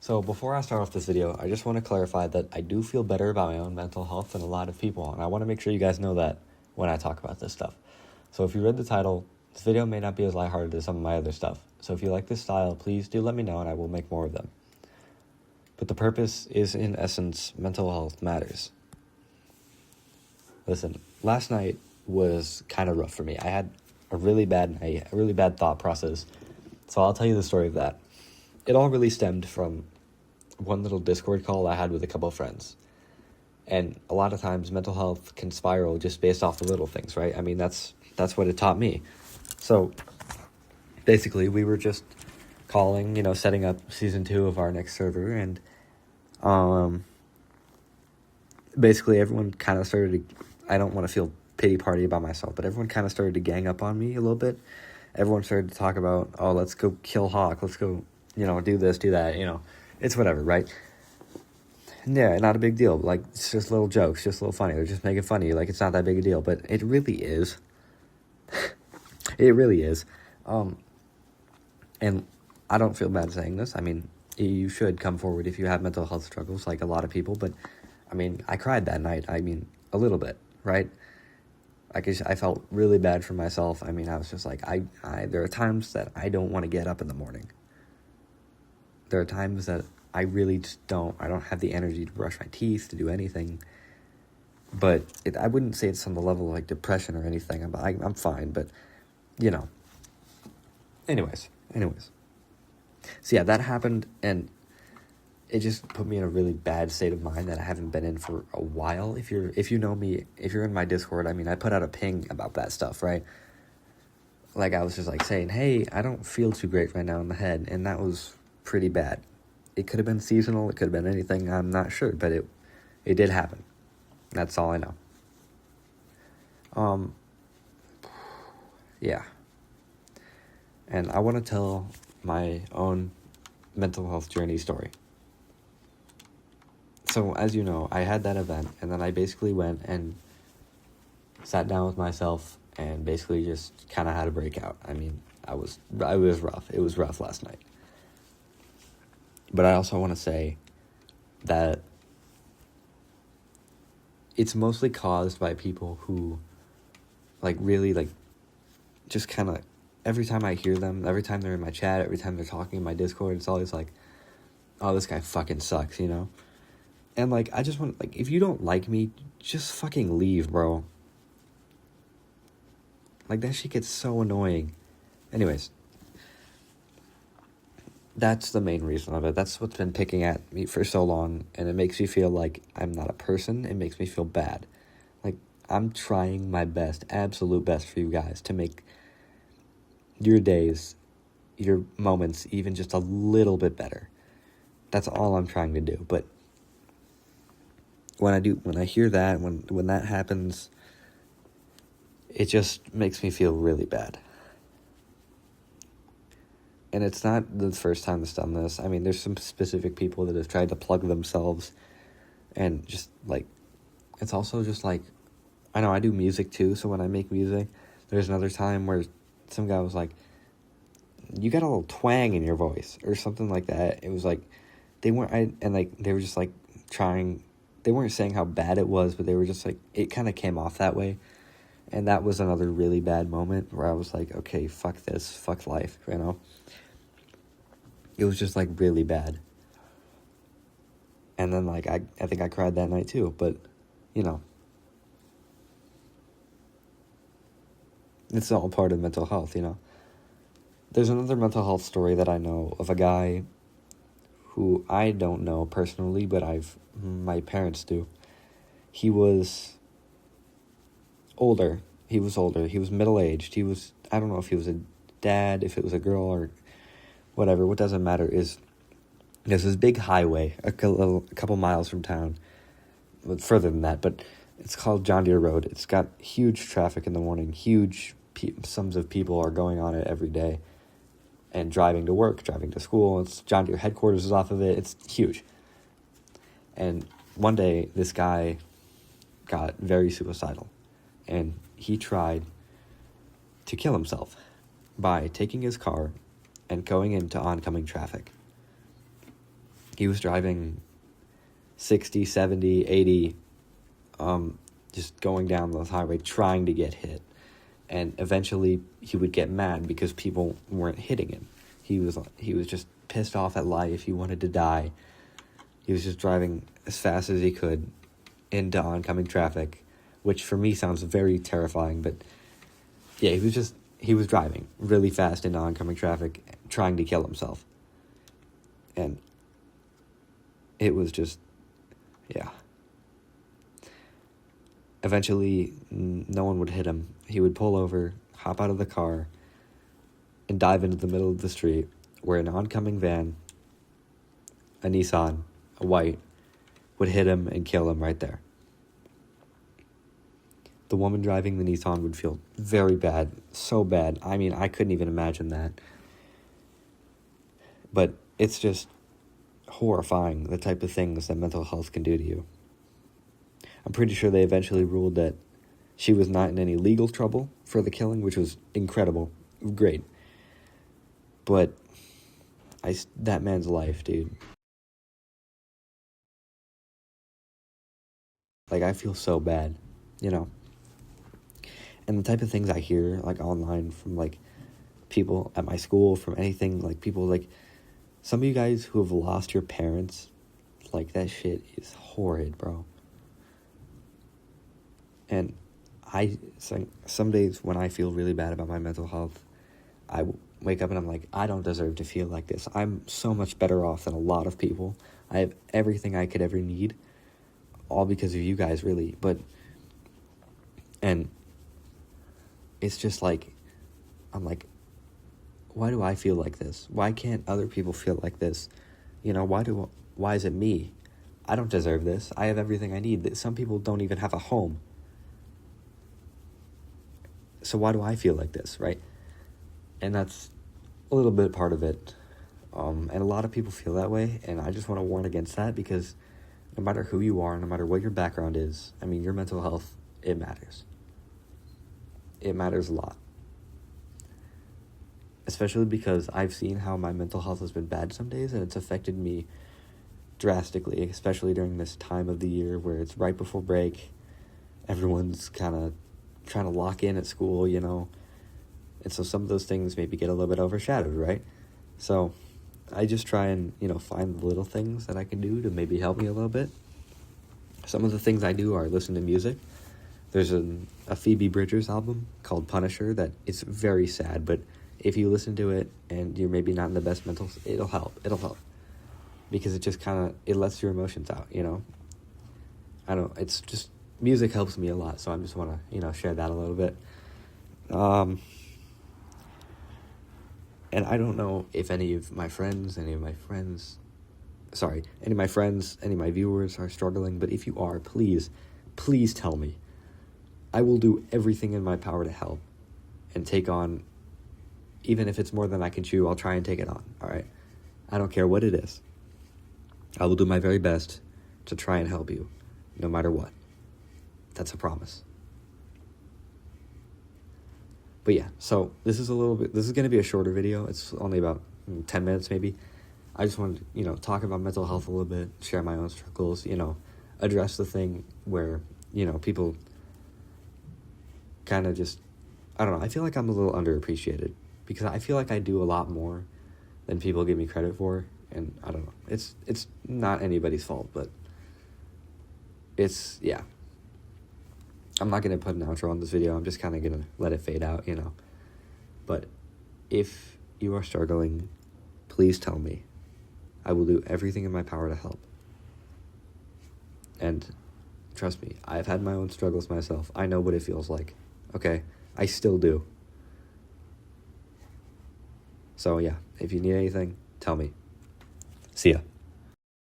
So before I start off this video, I just want to clarify that I do feel better about my own mental health than a lot of people, and I want to make sure you guys know that when I talk about this stuff. So if you read the title, this video may not be as lighthearted as some of my other stuff. So if you like this style, please do let me know and I will make more of them. But the purpose is, in essence, mental health matters. Listen, last night was kind of rough for me. I had a really bad night, a really bad thought process. So I'll tell you the story of that. It all really stemmed from one little Discord call I had with a couple of friends. And a lot of times mental health can spiral just based off the little things, right? I mean, that's what it taught me. So basically we were just calling, setting up season 2 of our next server, and basically everyone kind of started to, I don't want to feel pity party about myself, but everyone kind of started to gang up on me a little bit. Everyone started to talk about, oh, let's go kill Hawk, let's go, do this, do that, it's whatever, right? Yeah, not a big deal. Like, it's just little jokes, just a little funny. They're just making fun of you. Like, it's not that big a deal, but it really is. It really is. And I don't feel bad saying this. I mean, you should come forward if you have mental health struggles, like a lot of people. But, I mean, I cried that night. I mean, a little bit, right? I felt really bad for myself. I mean, I was just like, there are times that I don't want to get up in the morning. There are times that I really just I don't have the energy to brush my teeth, to do anything. But I wouldn't say it's on the level of like depression or anything. I'm fine, but anyways. So yeah, that happened, and it just put me in a really bad state of mind that I haven't been in for a while. If you know me, if you're in my Discord, I mean, I put out a ping about that stuff, right? Like, I was just like saying, hey, I don't feel too great right now in the head, and that was pretty bad. It could have been seasonal, it could have been anything, I'm not sure, but it did happen. That's all I know. Yeah. And I want to tell my own mental health journey story. So, as you know, I had that event, and then I basically went and sat down with myself and basically just kind of had a breakout. I mean, it was rough. It was rough last night. But I also want to say that it's mostly caused by people who, really, just kind of, every time I hear them, every time they're in my chat, every time they're talking in my Discord, it's always like, oh, this guy fucking sucks, And, I just want, if you don't like me, just fucking leave, bro. That shit gets so annoying. Anyways. That's the main reason of it. That's what's been picking at me for so long, and it makes me feel like I'm not a person. It makes me feel bad. I'm trying my best, absolute best for you guys to make your days, your moments, even just a little bit better. That's all I'm trying to do. But when I hear that, when that happens, it just makes me feel really bad. And it's not the first time it's done this. I mean, there's some specific people that have tried to plug themselves. And just, it's also just, I know I do music, too. So when I make music, there's another time where some guy was like, you got a little twang in your voice. Or something like that. It was they were just, trying. They weren't saying how bad it was, but they were just, it kind of came off that way. And that was another really bad moment where I was like, okay, fuck this. Fuck life, It was just, really bad. And then, I think I cried that night, too. But, it's all part of mental health, There's another mental health story that I know of a guy who I don't know personally, but my parents do. He was older. He was middle-aged. I don't know if he was a dad, if it was a girl, or whatever. What doesn't matter is there's this big highway a couple miles from town, further than that, but it's called John Deere Road. It's got huge traffic in the morning. Huge sums of people are going on it every day and driving to work, driving to school. It's John Deere headquarters is off of it. It's huge. And one day, this guy got very suicidal, and he tried to kill himself by taking his car and going into oncoming traffic. He was driving 60, 70, 80, just going down the highway trying to get hit. And eventually he would get mad because people weren't hitting him. He was just pissed off at life. He wanted to die. He was just driving as fast as he could into oncoming traffic, which for me sounds very terrifying, but yeah, he was driving really fast into oncoming traffic, trying to kill himself. And it was just, yeah. Eventually, no one would hit him. He would pull over, hop out of the car, and dive into the middle of the street where an oncoming van, a Nissan, a white, would hit him and kill him right there. The woman driving the Nissan would feel very bad, so bad. I mean, I couldn't even imagine that. But it's just horrifying, the type of things that mental health can do to you. I'm pretty sure they eventually ruled that she was not in any legal trouble for the killing, which was incredible, great. But that man's life, dude. Like, I feel so bad, you know? And the type of things I hear, like, online from, like, people at my school, from anything, like, people, like, some of you guys who have lost your parents, like, that shit is horrid, bro. And some days when I feel really bad about my mental health, I wake up and I'm like, I don't deserve to feel like this. I'm so much better off than a lot of people. I have everything I could ever need, all because of you guys, really. And it's just like, I'm like, why do I feel like this? Why can't other people feel like this? You know, why is it me? I don't deserve this. I have everything I need. Some people don't even have a home. So why do I feel like this, right? And that's a little bit part of it. And a lot of people feel that way, and I just want to warn against that, because no matter who you are, no matter what your background is, I mean, your mental health, it matters. It matters a lot. Especially because I've seen how my mental health has been bad some days, and it's affected me drastically, especially during this time of the year where it's right before break. Everyone's kind of trying to lock in at school, you know, and so some of those things maybe get a little bit overshadowed, right? So I just try and, you know, find the little things that I can do to maybe help me a little bit. Some of the things I do are listen to music. There's a Phoebe Bridgers album called Punisher that is very sad, but if you listen to it and you're maybe not in the best mental, it'll help. Because it just it lets your emotions out, you know? I don't know, it's just, music helps me a lot, so I just want to, you know, share that a little bit. And I don't know if any of my friends, any of my viewers are struggling, but if you are, please tell me. I will do everything in my power to help and take on, even if it's more than I can chew, I'll try and take it on, all right? I don't care what it is. I will do my very best to try and help you, no matter what. That's a promise. But yeah, so this is going to be a shorter video. It's only about 10 minutes maybe. I just wanted to, you know, talk about mental health a little bit, share my own struggles, you know, address the thing where, you know, people kind of just, I don't know, I feel like I'm a little underappreciated, because I feel like I do a lot more than people give me credit for, and I don't know, it's not anybody's fault, but it's, yeah. I'm not going to put an outro on this video. I'm just kind of going to let it fade out, you know. But if you are struggling, please tell me. I will do everything in my power to help. And trust me, I've had my own struggles myself. I know what it feels like, okay? I still do. So yeah, if you need anything, tell me. See ya.